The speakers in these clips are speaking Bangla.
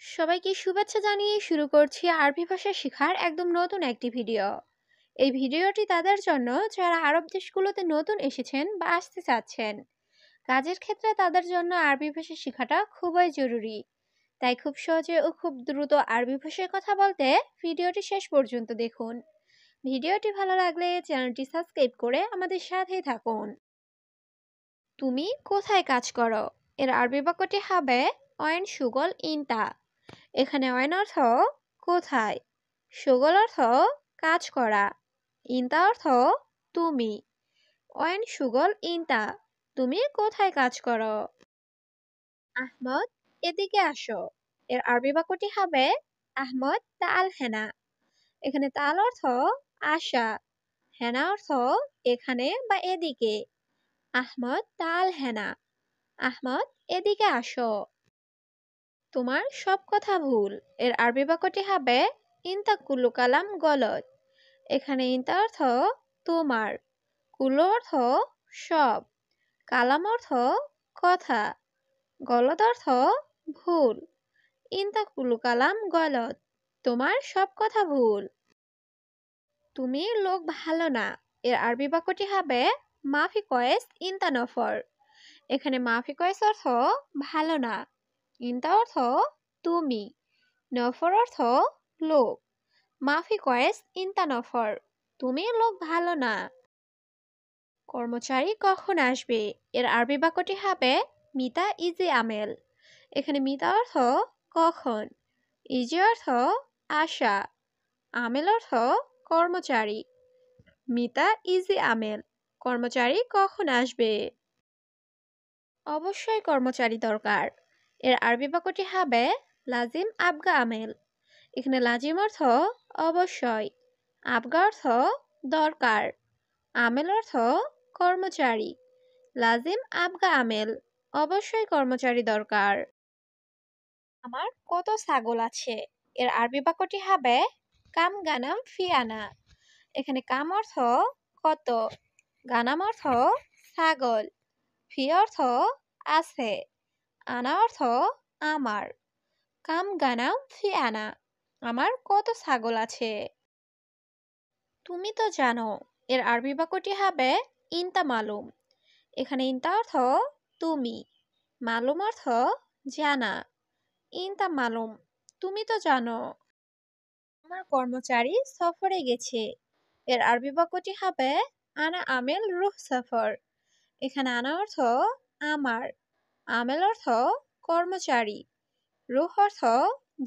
সবাইকে শুভেচ্ছা জানিয়ে শুরু করছি আরবি ভাষা শেখার একদম নতুন একটি ভিডিও। এই ভিডিওটি তাদের জন্য যারা আরব দেশগুলোতে নতুন এসেছেন বা আসতে চাচ্ছেন। কাজের ক্ষেত্রে তাদের জন্য আরবি ভাষা শেখাটা খুবই জরুরি। তাই খুব সহজে ও খুব দ্রুত আরবি ভাষায় কথা বলতে ভিডিওটি শেষ পর্যন্ত দেখুন। ভিডিওটি ভালো লাগলে চ্যানেলটি সাবস্ক্রাইব করে আমাদের সাথেই থাকুন। তুমি কোথায় কাজ করো? এর আরবি বাক্যটি হবে অয়েন সুগল ইনতা। এখানে অয়েন অর্থ কোথায়, সুগল অর্থ কাজ করা, ইনতা অর্থ তুমি। অয়েন সুগল ইনতা, তুমি কোথায় কাজ করো? আহমদ, এদিকে আসো। এর আরবি বাক্যটি হবে আহমদ তাল হেনা। এখানে তাল অর্থ আসা, হেনা অর্থ এখানে বা এদিকে। আহমদ তাল হেনা, আহমদ এদিকে আসো। তোমার সব কথা ভুল। এর আরবি বাক্যটি হবে ইনতা কুল্লু কালাম গলত। এখানে ইনতা অর্থ তোমার, কুল্লু অর্থ সব, কালাম অর্থ কথা, গলত অর্থ ভুল। ইনতা কুল্লু কালাম গলত, তোমার সব কথা ভুল। তুমি লোক ভালো না। এর আরবি বাক্যটি হবে মাফি কয়েস ইনতা নফর। এখানে মাফি কয়েস অর্থ ভালো না, ইনতা অর্থ তুমি, নফর অর্থ লোক। মাফি কয়েস ইনতা নফর, তুমি লোক ভালো না। কর্মচারী কখন আসবে? এর আরবি বাক্যটি হবে মিতা ইজি আমেল। এখানে মিতা অর্থ কখন, ইজি অর্থ আসা, আমেল অর্থ কর্মচারী। মিতা ইজি আমেল, কর্মচারী কখন আসবে? অবশ্যই কর্মচারী দরকার। এর আরবি বাক্যটি হবে লাজিম আবগা আমেল। এখানে লাজিম অর্থ অবশ্যই, আবগা অর্থ দরকার, আমেল অর্থ কর্মচারী। লাজিম আবগা আমেল, অবশ্যই কর্মচারী দরকার। আমার কত ছাগল আছে? এর আরবি বাক্যটি হবে কাম গানাম ফি আনা। এখানে কাম অর্থ কত, গানাম অর্থ ছাগল, ফি অর্থ আছে, আনা অর্থ আমার। কাম গানাম ফি আনা, আমার কত ছাগল আছে? তুমি তো জানো। এর আরবি বাক্যটি হবে ইনতা মালুম। এখানে ইনতা অর্থ তুমি, মালুম অর্থ জানা। ইনতা মালুম, তুমি তো জানো। আমার কর্মচারী সফরে গেছে। এর আরবি বাক্যটি হবে আনা আমেল রুহ সফর। এখানে আনা অর্থ আমার, আমেল অর্থ কর্মচারী, রুহ অর্থ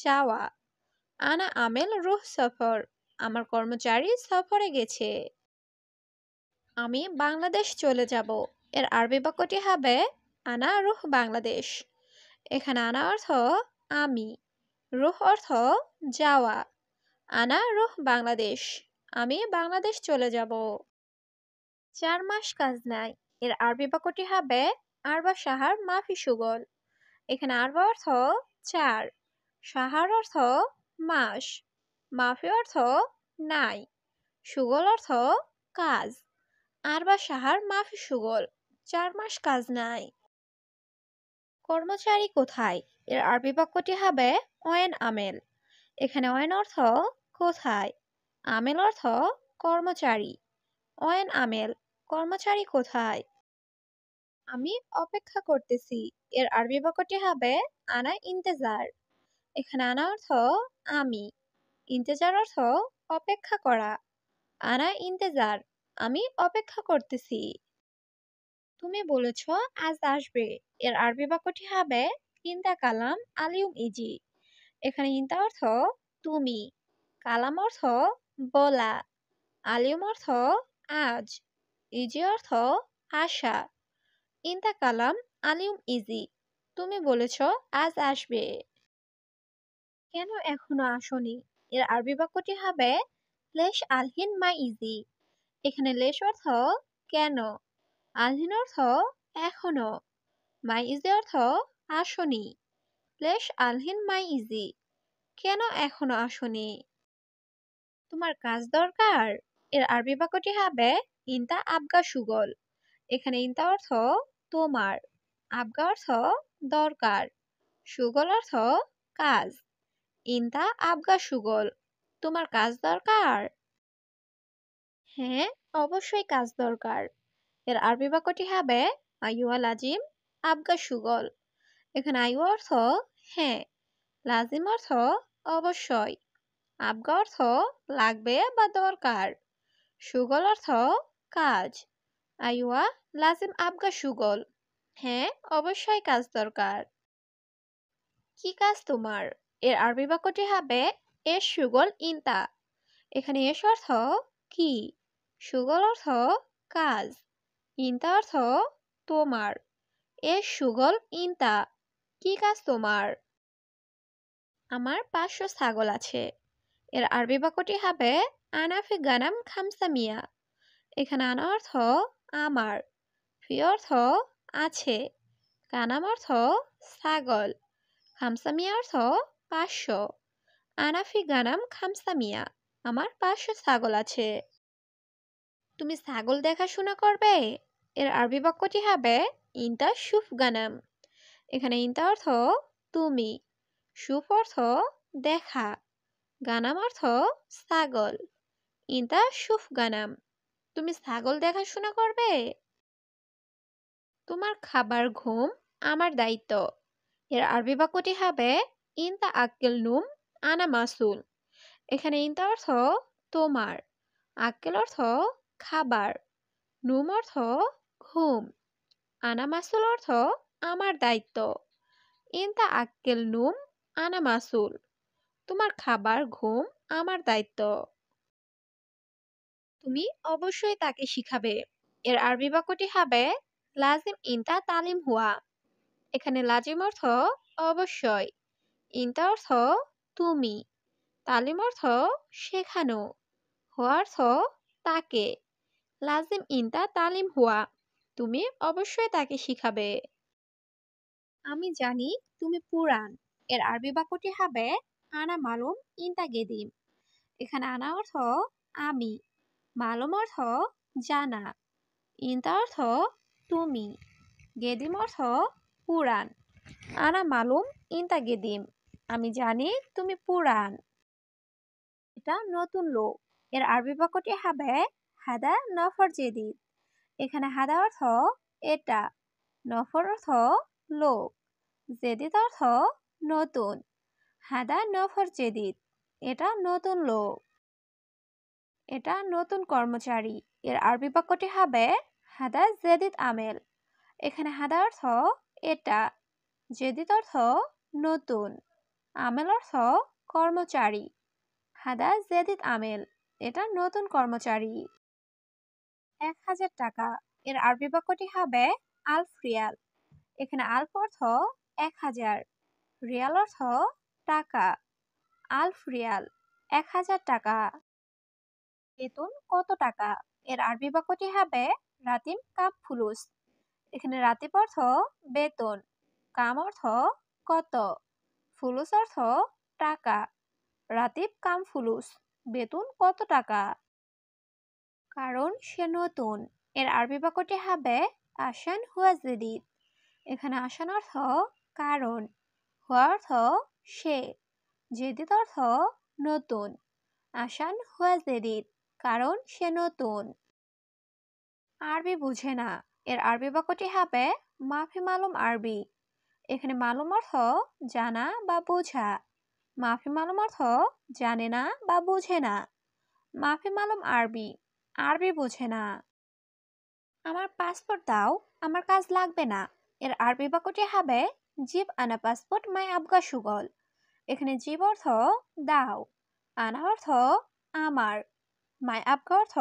যাওয়া। আনা আমেল রুহ সফর, আমার কর্মচারী সফরে গেছে। আমি বাংলাদেশ চলে যাব। এর আরবি বাক্যটি হবে আনা রুহ বাংলাদেশ। এখানে আনা অর্থ আমি, রুহ অর্থ যাওয়া। আনা রুহ বাংলাদেশ, আমি বাংলাদেশ চলে যাব। 4 মাস কাজ নাই। এর আরবি বাক্যটি হবে আরবা সাহার মাফি সুগল। এখানে আরবা অর্থ 4, সাহার অর্থ মাস, মাফি অর্থ নাই, সুগল অর্থ কাজ। আরবা সাহার মাফি সুগল, 4 মাস কাজ নাই। কর্মচারী কোথায়? এর আরবি বাক্যটি হবে ওয়েন আমেল। এখানে ওয়েন অর্থ কোথায়, আমেল অর্থ কর্মচারী। ওয়েন আমেল, কর্মচারী কোথায়? আমি অপেক্ষা করতেছি। এর আরবি বাক্যটি হবে আনা ইন্তেজার। এখানে আনা অর্থ আমি, ইন্তেজার অর্থ অপেক্ষা করা। আনা ইন্তেজার, আমি অপেক্ষা করতেছি। তুমি বলেছ আজ আসবে। এর আরবি বাক্যটি হবে ইনতা কালাম আলিউম ইজি। এখানে ইনতা অর্থ তুমি, কালাম অর্থ বলা, আলিউম অর্থ আজ, ইজি অর্থ আশা। ইনতা কালাম আলিউম ইজি, তুমি বলেছ আজ আসবে। কেন এখনো আসনি? এর আরবি বাক্যটি হবে লেশ আলহিন মা ইজি। এখানে লেশ অর্থ কেন, আলহিন অর্থ এখনো, মাই ইজি অর্থ আসনি। লেশ আলহিন মাই ইজি, কেন এখনো আসনি? তোমার কাজ দরকার। এর আরবি বাক্যটি হবে ইনতা আবগা সুগল। এখানে ইনতা অর্থ তোমার, আবগা অর্থ দরকার, সুগল অর্থ কাজ। ইনতা আবগা সুগল, তোমার কাজ দরকার? হ্যাঁ, অবশ্যই কাজ দরকার। এর আরবি বাক্যটি হবে আইয়ুয়া লাজিম আবগা সুগল। এখানে আইয়ু অর্থ হ্যাঁ, লাজিম অর্থ অবশ্যই, আবগা অর্থ লাগবে বা দরকার, সুগল অর্থ কাজ। আইয়ুয়া লাজিম আবগা সুগল, হ্যাঁ অবশ্যই কাজ দরকার। কি কাজ তোমার? এর আরবি বাক্যটি হবে এস সুগল ইনতা। এখানে এস অর্থ কি, সুগল অর্থ কাজ, ইনতা অর্থ তোমার। এস সুগল ইনতা, কি কাজ তোমার? আমার 500 ছাগল আছে। এর আরবি বাক্যটি হবে আনাফি গানাম খামসা মিয়া। এখানে আনা অর্থ আমার, ফি অর্থ আছে, গানাম অর্থ ছাগল, খামসা মিয়া অর্থ 500। আনাফি গানাম খামসা মিয়া, আমার 500 ছাগল আছে। তুমি ছাগল দেখাশোনা করবে? এর আরবি বাক্যটি হবে ইনতা শুফ গানাম। এখানে ইনতা অর্থ তুমি, শুফ অর্থ দেখা, গানাম অর্থ ছাগল। ইনতা শুফ গানাম, তুমি ছাগল দেখাশোনা করবে? তোমার খাবার ঘুম আমার দায়িত্ব। এর আরবি বাক্যটি হবে ইনতা আক্কেল নুম আনা মাসুল। এখানে ইনতা অর্থ তোমার, আক্কেল অর্থ খাবার, নুম অর্থ ঘুম, আনা মাসুল অর্থ আমার দায়িত্ব। ইনতা আক্কেল নুম আনা মাসুল, তোমার খাবার ঘুম আমার দায়িত্ব। তুমি অবশ্যই তাকে শিখাবে। এর আরবি বাক্যটি হবে লাজিম ইনতা তালিম হুয়া। এখানে লাজিম অর্থ অবশ্যই, ইনতা অর্থ তুমি, তালিম অর্থ শেখানো, হুয়া অর্থ তাকে। লাজিম ইনতা তালিম হুয়া, তুমি অবশ্যই তাকে শিখাবে। আমি জানি তুমি পুরান। এর আরবি বাক্যটি হবে আনা মালুম ইনতা গেদিম। এখানে আনা অর্থ আমি, মালুম অর্থ জানা, ইনতা অর্থ তুমি, গেদিম অর্থ পুরান। আনা মালুম ইনতা গেদিম, আমি জানি তুমি পুরান। এটা নতুন লোক। এর আরবি বাক্যটি হবে হাদা নফর জেদিদ। এখানে হাদা অর্থ এটা, নফর অর্থ লোক, জেদিদ অর্থ নতুন। হাদা নফর জেদিদ, এটা নতুন লোক। এটা নতুন কর্মচারী। এর আরবি বাক্যটি হবে হাদা জেদিদ আমেল। এখানে হাদা অর্থ এটা, জেদিদ অর্থ নতুন, আমেল অর্থ কর্মচারী। হাদা জেদিদ আমেল, এটা নতুন কর্মচারী। 1000 টাকা। এর আরবি বাক্যটি হবে আলফ রিয়াল। এখানে আলফ অর্থ 1000, রিয়াল অর্থ টাকা। আলফ রিয়াল, 1000 টাকা। বেতন কত টাকা? এর আরবি বাক্যটি হবে রাতিম কাপ ফুলুস। এখানে রাতিব অর্থ বেতন, কাম অর্থ কত, ফুলুস অর্থ টাকা। রাতিব কাম ফুলুস, বেতন কত টাকা? কারণ সে নতুন। এর আরবি বাক্যটি হবে আসান হুয়া জেদিদ। এখানে আসান অর্থ কারণ, হুয়া অর্থ সে, জেদিদ অর্থ নতুন। আসান হুয়া জেদিদ, কারণ সে নতুন। আরবি বুঝে না। এর আরবি বাক্যটি হবে মাফি মালুম আরবি। এখানে মালুম অর্থ জানা বা বোঝা, মাফি মালুম অর্থ জানে না বা বুঝে না। মাফি মালুম আরবি, আরবি বুঝে না। আমার পাসপোর্ট দাও, আমার কাজ লাগবে না। এর আরবি বাক্যটি হবে জিব আনা পাসপোর্ট মাই আবগা সুগল। এখানে জিব অর্থ দাও, আনা অর্থ আমার, মাই আবগা অর্থ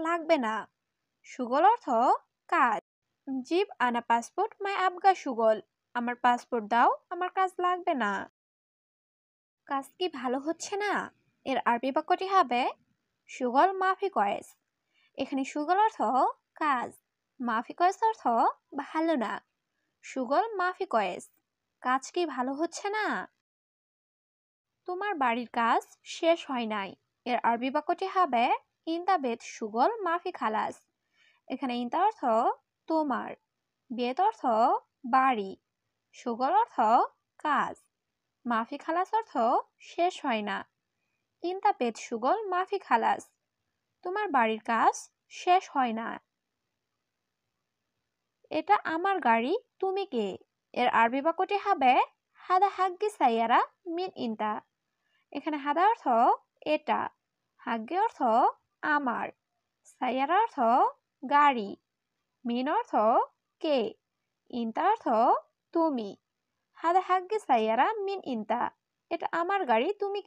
লাগবে না, সুগল অর্থ কাজ। জিব আনা পাসপোর্ট মাই আবগা সুগল, আমার পাসপোর্ট দাও, আমার কাজ লাগবে না। কাজ কি ভালো হচ্ছে না? এর আরবি বাক্যটি হবে সুগল মাফি কয়েস। এখানে সুগল অর্থ কাজ, মাফি কয়েস অর্থ ভালো না। সুগল মাফি কয়েস, কাজ কি ভালো হচ্ছে না? তোমার বাড়ির কাজ শেষ হয় নাই। এর আরবি বাক্যটি হবে ইনতা বেত সুগল মাফি খালাস। এখানে ইনতা অর্থ তোমার, বেত অর্থ বাড়ি, সুগল অর্থ কাজ, মাফি খালাস অর্থ শেষ হয় না। ইনতা পেট সুগল মাফি খালাস, তোমার বাড়ির কাজ শেষ হয় না। এটা আমার গাড়ি, তুমি কে? এর আরবি বাক্যটি হবে হাদা হাগ্গি সাইয়ারা মিন ইনতা। এখানে হাদা অর্থ এটা, হাগ্গি অর্থ আমার, সাইয়ারা অর্থ গাড়ি, মিন অর্থ কে, ইনতা অর্থ তুমি। হাদা হাগ্গি সাইয়ারা মিন ইনতা, এটা আমার গাড়ি, তুমি